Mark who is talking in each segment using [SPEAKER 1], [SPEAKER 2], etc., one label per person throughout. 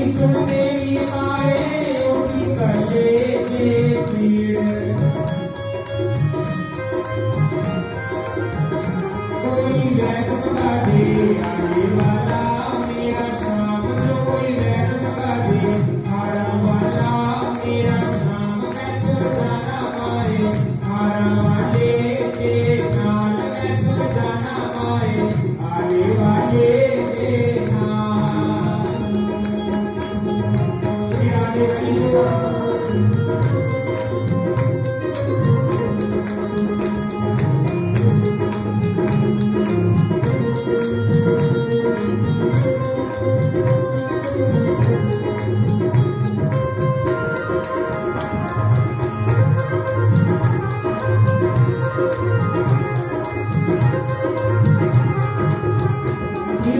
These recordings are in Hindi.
[SPEAKER 1] सुन मेरी माए योगी गले में पीड़, कोई वैद बता दे आने वाला मेरा शाम, जो कोई वैद बता दे हारा वाला मेरा शाम। मैं तो जाना माए हारा वाले के नाल, मैं तो जाना माए आने वाले के नाल। सियाने वाली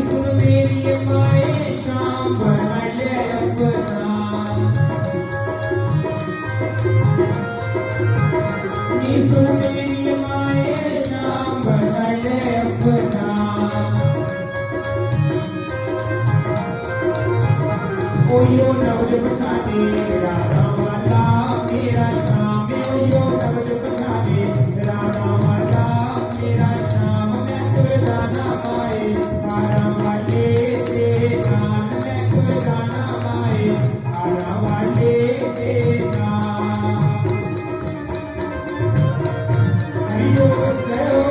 [SPEAKER 1] सुन मेरी माए शाम बना ले अपना, सुन मेरी माए शाम बना ले अपना। ओयो नवज बसाने राधा वाला मेरा शाम, ओयो नवज बसाने राधा वाला मेरा शाम। मैं तो जाना माए हारा वाले के नाल, मैं तो जाना माए हारा वाले के नाल। हरिओ जयो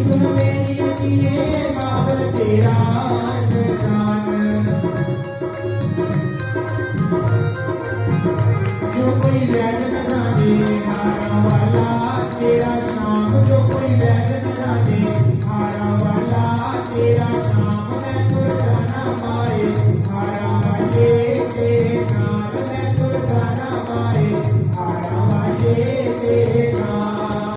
[SPEAKER 1] सुन मेरी बाबल तेरा